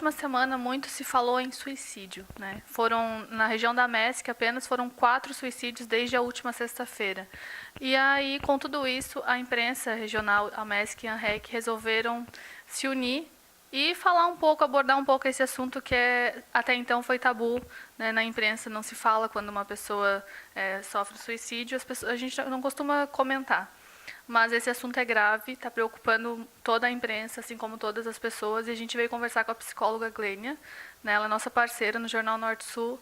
última semana muito se falou em suicídio, né? Na região da MESC, apenas foram 4 suicídios desde a última sexta-feira. E aí, com tudo isso, a imprensa regional, a MESC e a ANREC, resolveram se unir e falar um pouco, abordar um pouco esse assunto que até então foi tabu, né? Na imprensa não se fala quando uma pessoa sofre suicídio, a gente não costuma comentar. Mas esse assunto é grave, está preocupando toda a imprensa, assim como todas as pessoas, e a gente veio conversar com a psicóloga Glênia, né? Ela é nossa parceira no Jornal Norte-Sul,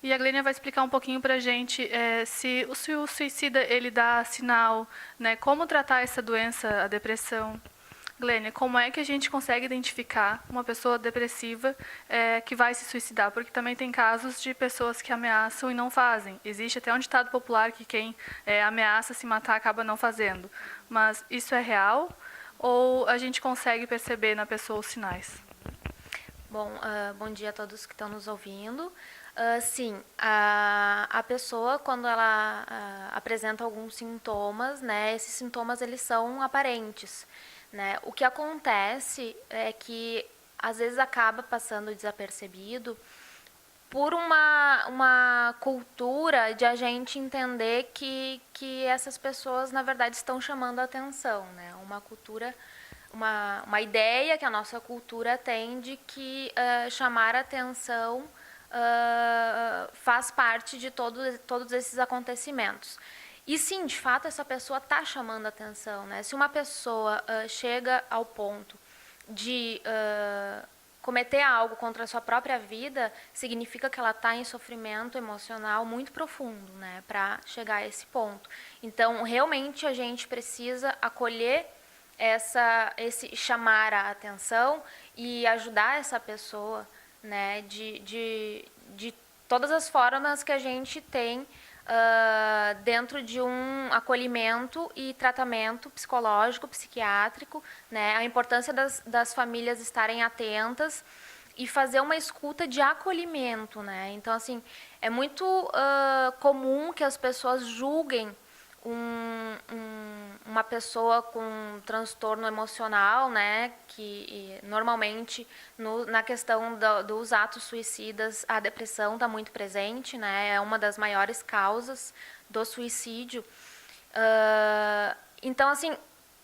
e a Glênia vai explicar um pouquinho para a gente se o suicida ele dá sinal, né? Como tratar essa doença, a depressão. Glênia, como é que a gente consegue identificar uma pessoa depressiva que vai se suicidar? Porque também tem casos de pessoas que ameaçam e não fazem. Existe até um ditado popular que quem ameaça se matar acaba não fazendo. Mas isso é real ou a gente consegue perceber na pessoa os sinais? Bom, bom dia a todos que estão nos ouvindo. Sim, a pessoa, quando ela apresenta alguns sintomas, né, esses sintomas eles são aparentes. Né? O que acontece é que, às vezes, acaba passando desapercebido por uma cultura de a gente entender que essas pessoas, na verdade, estão chamando a atenção. Né? Uma cultura, uma ideia que a nossa cultura tem de que chamar a atenção faz parte de todos esses acontecimentos. E sim, de fato, essa pessoa está chamando atenção. Né? Se uma pessoa chega ao ponto de cometer algo contra a sua própria vida, significa que ela está em sofrimento emocional muito profundo, né? Para chegar a esse ponto. Então, realmente, a gente precisa acolher esse chamar a atenção e ajudar essa pessoa, né? De todas as formas que a gente tem dentro de um acolhimento e tratamento psicológico, psiquiátrico, né? A importância das famílias estarem atentas e fazer uma escuta de acolhimento, né? Então, assim, é muito comum que as pessoas julguem uma pessoa com transtorno emocional, né, que normalmente na questão dos atos suicidas a depressão está muito presente, né, é uma das maiores causas do suicídio. Então, assim,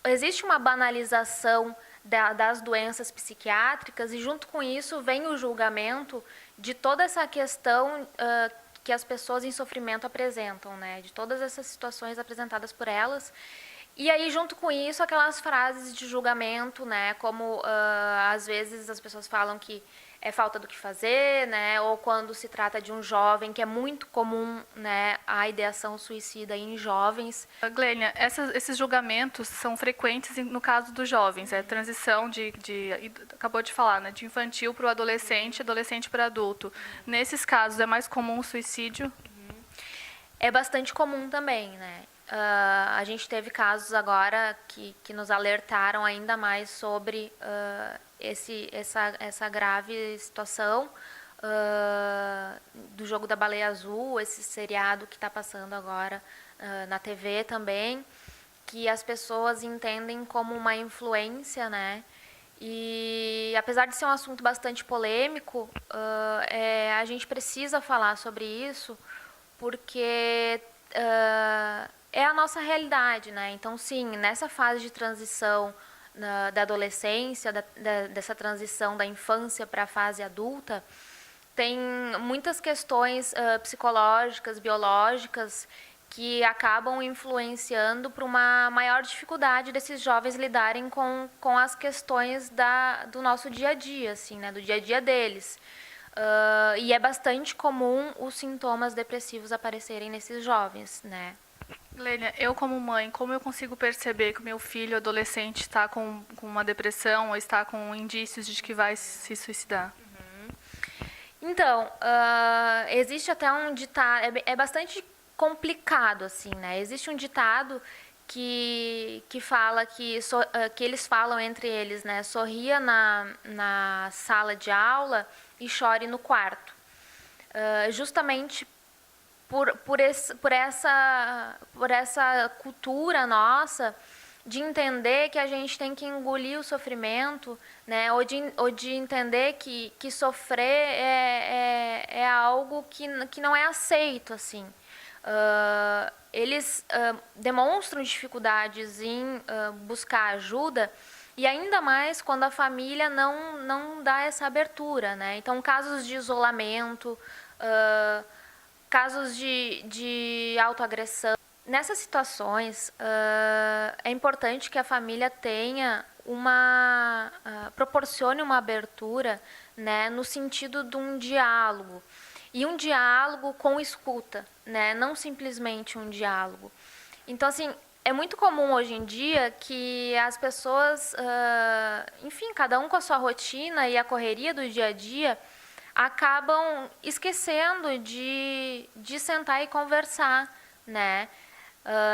existe uma banalização das doenças psiquiátricas e junto com isso vem o julgamento de toda essa questão que as pessoas em sofrimento apresentam, né? De todas essas situações apresentadas por elas. E aí, junto com isso, aquelas frases de julgamento, né? Como, às vezes, as pessoas falam que é falta do que fazer, né? Ou quando se trata de um jovem, que é muito comum, né? A ideação suicida em jovens. Glênia, esses julgamentos são frequentes no caso dos jovens, transição acabou de falar, né? De infantil para o adolescente, adolescente para adulto. Nesses casos, é mais comum o suicídio? É bastante comum também, né? A gente teve casos agora que nos alertaram ainda mais sobre essa grave situação do jogo da baleia azul, esse seriado que está passando agora na TV também, que as pessoas entendem como uma influência, né? E apesar de ser um assunto bastante polêmico, a gente precisa falar sobre isso porque é a nossa realidade, né? Então, sim, nessa fase de transição da adolescência, dessa transição da infância para a fase adulta, tem muitas questões psicológicas, biológicas, que acabam influenciando para uma maior dificuldade desses jovens lidarem com as questões do nosso dia a dia, assim, né? Do dia a dia deles. E é bastante comum os sintomas depressivos aparecerem nesses jovens, né? Lênia, eu como mãe, como eu consigo perceber que o meu filho adolescente está com uma depressão ou está com indícios de que vai se suicidar? Então, existe até um ditado, é bastante complicado, assim, né? Existe um ditado que fala que eles falam entre eles, né? Sorria na sala de aula e chore no quarto. Justamente por essa cultura nossa de entender que a gente tem que engolir o sofrimento, né? Ou de entender que sofrer é algo que não é aceito, assim. Eles demonstram dificuldades em buscar ajuda, e ainda mais quando a família não dá essa abertura, né? Então, casos de isolamento, casos de autoagressão. Nessas situações, é importante que a família tenha proporcione uma abertura, né, no sentido de um diálogo. E um diálogo com escuta, né, não simplesmente um diálogo. Então, assim, é muito comum hoje em dia que as pessoas, enfim, cada um com a sua rotina e a correria do dia a dia, acabam esquecendo de sentar e conversar, né?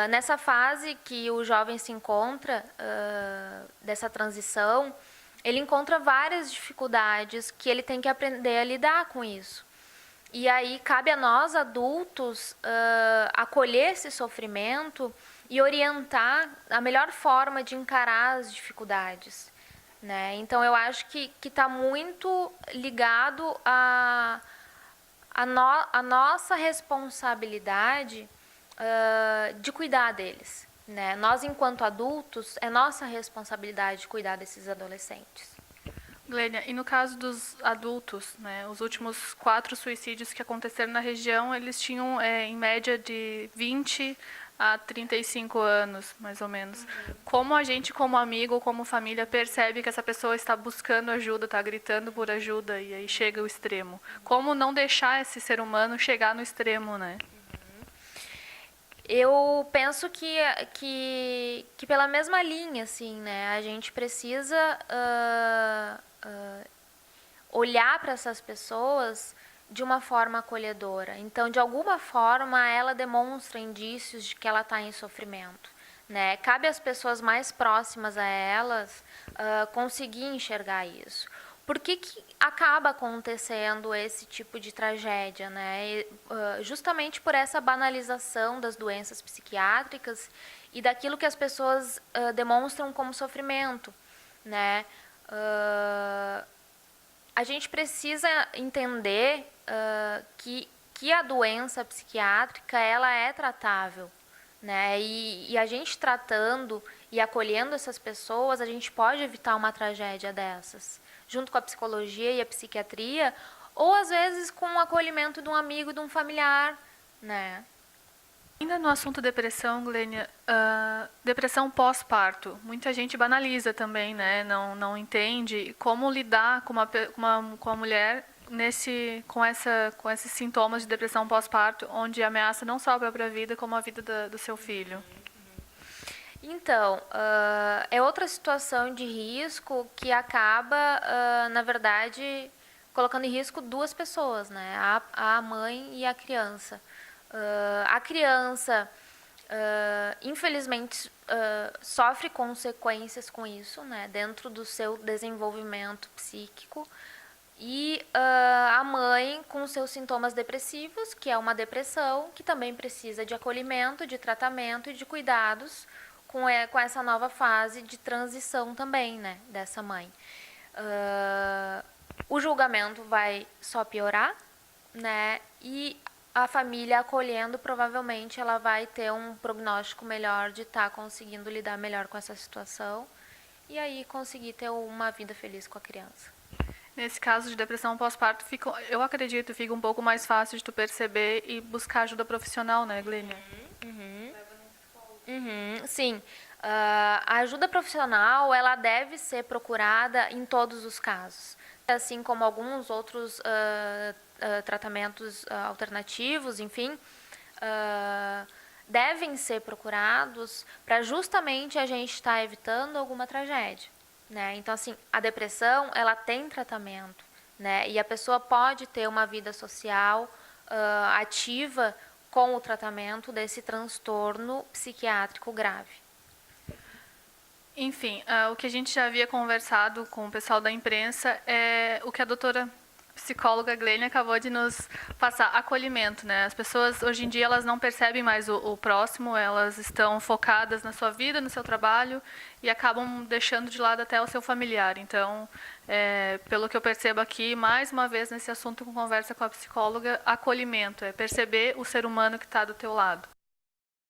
Nessa fase que o jovem se encontra, dessa transição, ele encontra várias dificuldades que ele tem que aprender a lidar com isso. E aí cabe a nós, adultos, acolher esse sofrimento e orientar a melhor forma de encarar as dificuldades, né? Então, eu acho que está muito ligado a nossa responsabilidade de cuidar deles, né? Nós, enquanto adultos, é nossa responsabilidade cuidar desses adolescentes. Glênia, e no caso dos adultos, né, os últimos 4 suicídios que aconteceram na região, eles tinham, em média, de 20 a 35 anos, mais ou menos. Como a gente, como amigo, como família, percebe que essa pessoa está buscando ajuda, está gritando por ajuda, e aí chega o extremo? Como não deixar esse ser humano chegar no extremo, né? Eu penso que pela mesma linha, assim, né? A gente precisa olhar para essas pessoas de uma forma acolhedora. Então, de alguma forma, ela demonstra indícios de que ela está em sofrimento, né? Cabe às pessoas mais próximas a elas conseguir enxergar isso. Por que acaba acontecendo esse tipo de tragédia, né? Justamente por essa banalização das doenças psiquiátricas e daquilo que as pessoas demonstram como sofrimento, né? A gente precisa entender que a doença psiquiátrica ela é tratável, né? E a gente tratando e acolhendo essas pessoas, a gente pode evitar uma tragédia dessas, junto com a psicologia e a psiquiatria, ou às vezes com o acolhimento de um amigo, de um familiar, né? Ainda no assunto depressão, Glênia, depressão pós-parto. Muita gente banaliza também, né? Não entende como lidar com uma mulher com esses sintomas de depressão pós-parto, onde ameaça não só a própria vida, como a vida do seu filho. Então, é outra situação de risco que acaba, na verdade, colocando em risco duas pessoas, né? A mãe e a criança. A criança, infelizmente, sofre consequências com isso, né? Dentro do seu desenvolvimento psíquico. E a mãe com seus sintomas depressivos, que é uma depressão, que também precisa de acolhimento, de tratamento e de cuidados com essa nova fase de transição também, né, dessa mãe. O julgamento vai só piorar, né, e a família acolhendo, provavelmente ela vai ter um prognóstico melhor de estar conseguindo lidar melhor com essa situação e aí conseguir ter uma vida feliz com a criança. Nesse caso de depressão pós-parto, eu acredito, fica um pouco mais fácil de tu perceber e buscar ajuda profissional, né, Glênia? Sim. A ajuda profissional, ela deve ser procurada em todos os casos. Assim como alguns outros tratamentos alternativos, enfim, devem ser procurados para justamente a gente estar evitando alguma tragédia, né? Então, assim, a depressão, ela tem tratamento, né? E a pessoa pode ter uma vida social ativa com o tratamento desse transtorno psiquiátrico grave. Enfim, o que a gente já havia conversado com o pessoal da imprensa é o que a doutora psicóloga Glênia acabou de nos passar acolhimento, né? As pessoas hoje em dia elas não percebem mais o próximo, elas estão focadas na sua vida, no seu trabalho e acabam deixando de lado até o seu familiar. Então, pelo que eu percebo aqui, mais uma vez nesse assunto com conversa com a psicóloga, acolhimento, é perceber o ser humano que está do teu lado.